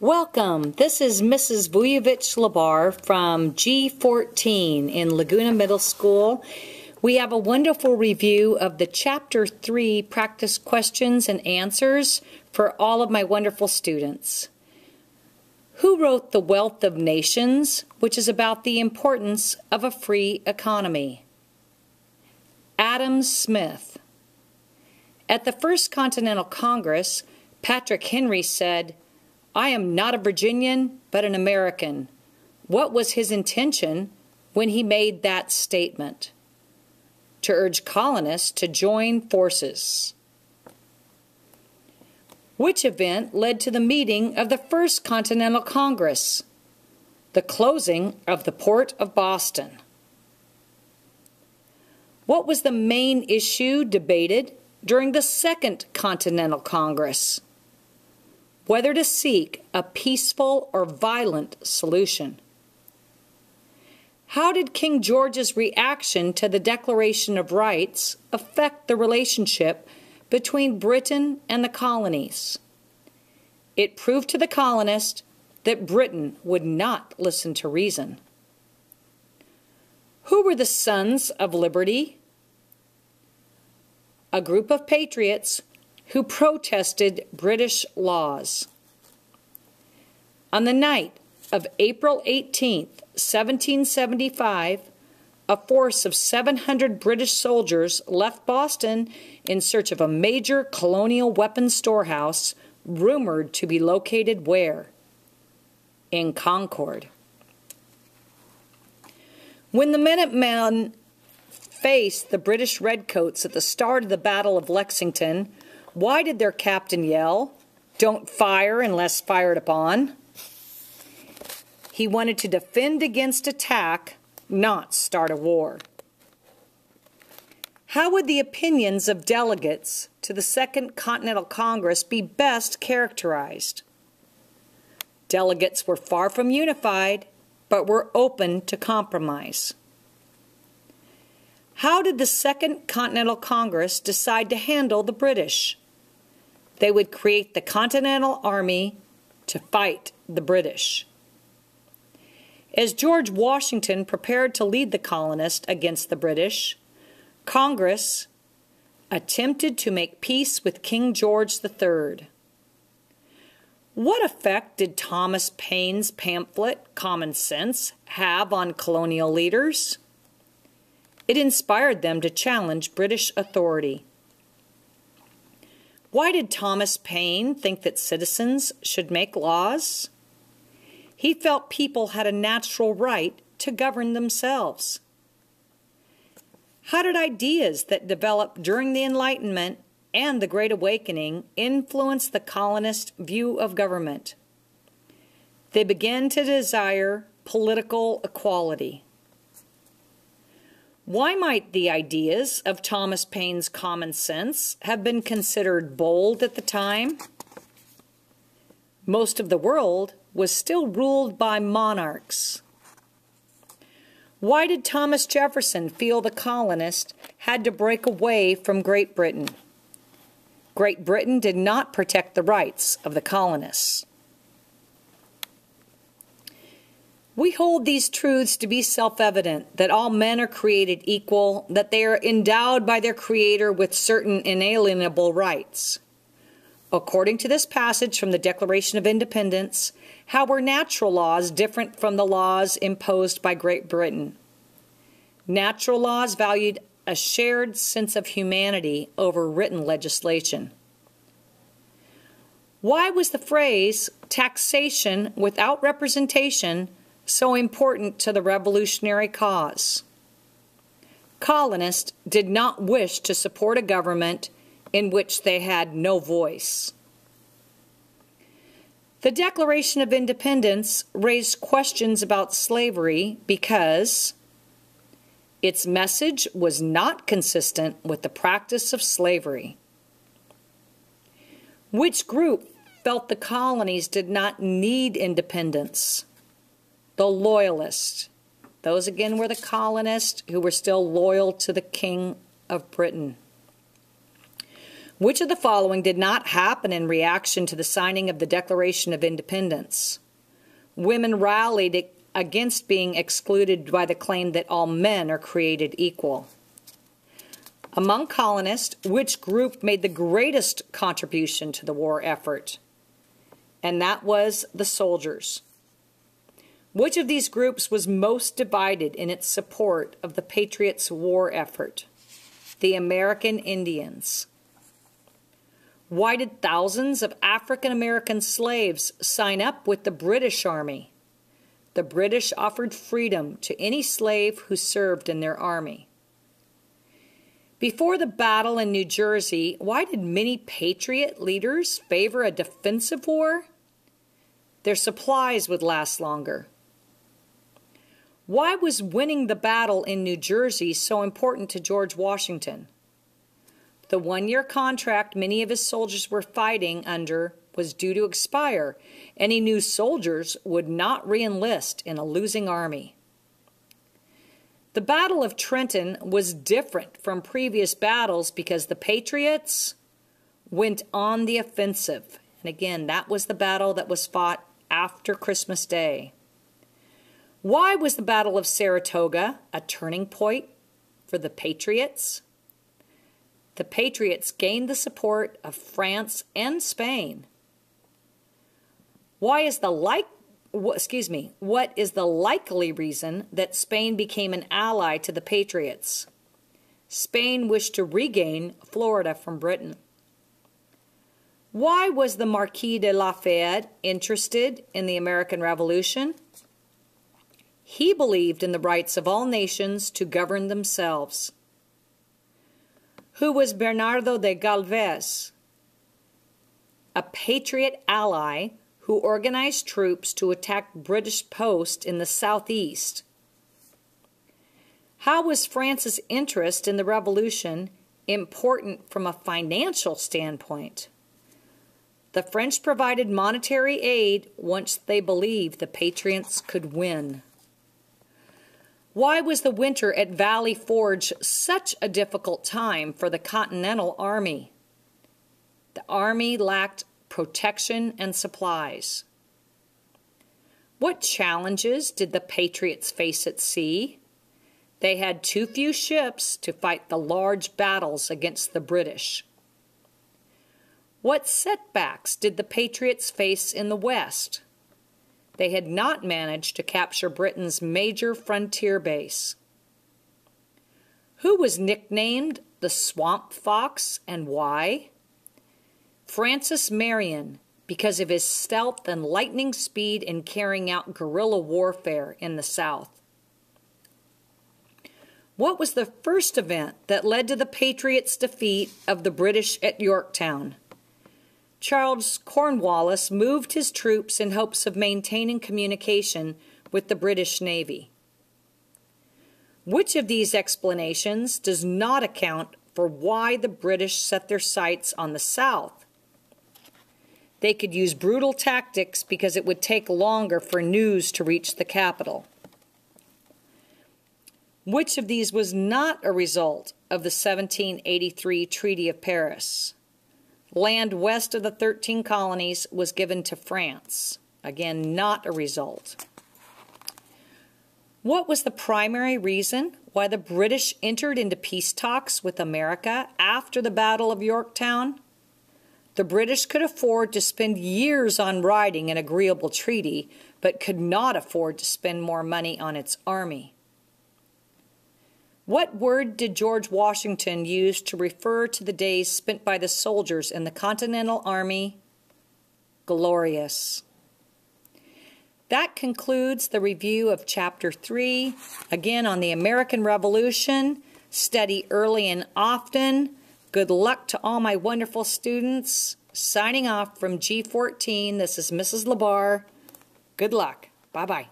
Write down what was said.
Welcome. This is Mrs. Vujovich-La from G14 in Laguna Middle School. We have a wonderful review of the Chapter 3 practice questions and answers for all of my wonderful students. Who wrote The Wealth of Nations, which is about the importance of a free economy? Adam Smith. At the First Continental Congress, Patrick Henry said, "I am not a Virginian, but an American." What was his intention when he made that statement? To urge colonists to join forces. Which event led to the meeting of the First Continental Congress? The closing of the Port of Boston. What was the main issue debated during the Second Continental Congress? Whether to seek a peaceful or violent solution. How did King George's reaction to the Declaration of Rights affect the relationship between Britain and the colonies? It proved to the colonists that Britain would not listen to reason. Who were the Sons of Liberty? A group of patriots who protested British laws. On the night of April 18, 1775, a force of 700 British soldiers left Boston in search of a major colonial weapons storehouse rumored to be located where? In Concord. When the Minutemen faced the British redcoats at the start of the Battle of Lexington, why did their captain yell, "Don't fire unless fired upon"? He wanted to defend against attack, not start a war. How would the opinions of delegates to the Second Continental Congress be best characterized? Delegates were far from unified, but were open to compromise. How did the Second Continental Congress decide to handle the British? They would create the Continental Army to fight the British. As George Washington prepared to lead the colonists against the British, Congress attempted to make peace with King George III. What effect did Thomas Paine's pamphlet, Common Sense, have on colonial leaders? It inspired them to challenge British authority. Why did Thomas Paine think that citizens should make laws? He felt people had a natural right to govern themselves. How did ideas that developed during the Enlightenment and the Great Awakening influence the colonist view of government? They began to desire political equality. Why might the ideas of Thomas Paine's Common Sense have been considered bold at the time? Most of the world was still ruled by monarchs. Why did Thomas Jefferson feel the colonists had to break away from Great Britain? Great Britain did not protect the rights of the colonists. We hold these truths to be self-evident, that all men are created equal, that they are endowed by their Creator with certain inalienable rights. According to this passage from the Declaration of Independence, how were natural laws different from the laws imposed by Great Britain? Natural laws valued a shared sense of humanity over written legislation. Why was the phrase taxation without representation so important to the revolutionary cause? Colonists did not wish to support a government in which they had no voice. The Declaration of Independence raised questions about slavery because its message was not consistent with the practice of slavery. Which group felt the colonies did not need independence? The Loyalists. Those again were the colonists who were still loyal to the King of Britain. Which of the following did not happen in reaction to the signing of the Declaration of Independence? Women rallied against being excluded by the claim that all men are created equal. Among colonists, which group made the greatest contribution to the war effort? And that was the soldiers. Which of these groups was most divided in its support of the Patriots' war effort? The American Indians. Why did thousands of African American slaves sign up with the British Army? The British offered freedom to any slave who served in their army. Before the battle in New Jersey, why did many Patriot leaders favor a defensive war? Their supplies would last longer. Why was winning the battle in New Jersey so important to George Washington? The one-year contract many of his soldiers were fighting under was due to expire, and he knew soldiers would not re-enlist in a losing army. The Battle of Trenton was different from previous battles because the Patriots went on the offensive. And again, that was the battle that was fought after Christmas Day. Why was the Battle of Saratoga a turning point for the Patriots? The Patriots gained the support of France and Spain. What is the likely reason that Spain became an ally to the Patriots? Spain wished to regain Florida from Britain. Why was the Marquis de Lafayette interested in the American Revolution? He believed in the rights of all nations to govern themselves. Who was Bernardo de Galvez? A Patriot ally who organized troops to attack British posts in the southeast. How was France's interest in the Revolution important from a financial standpoint? The French provided monetary aid once they believed the Patriots could win. Why was the winter at Valley Forge such a difficult time for the Continental Army? The Army lacked protection and supplies. What challenges did the Patriots face at sea? They had too few ships to fight the large battles against the British. What setbacks did the Patriots face in the West? They had not managed to capture Britain's major frontier base. Who was nicknamed the Swamp Fox and why? Francis Marion, because of his stealth and lightning speed in carrying out guerrilla warfare in the South. What was the first event that led to the Patriots' defeat of the British at Yorktown? Charles Cornwallis moved his troops in hopes of maintaining communication with the British Navy. Which of these explanations does not account for why the British set their sights on the South? They could use brutal tactics because it would take longer for news to reach the capital. Which of these was not a result of the 1783 Treaty of Paris? Land west of the 13 colonies was given to France. Again, not a result. What was the primary reason why the British entered into peace talks with America after the Battle of Yorktown? The British could afford to spend years on writing an agreeable treaty, but could not afford to spend more money on its army. What word did George Washington use to refer to the days spent by the soldiers in the Continental Army? Glorious. That concludes the review of Chapter 3. Again, on the American Revolution. Study early and often. Good luck to all my wonderful students. Signing off from G14. This is Mrs. LaBarre. Good luck. Bye-bye.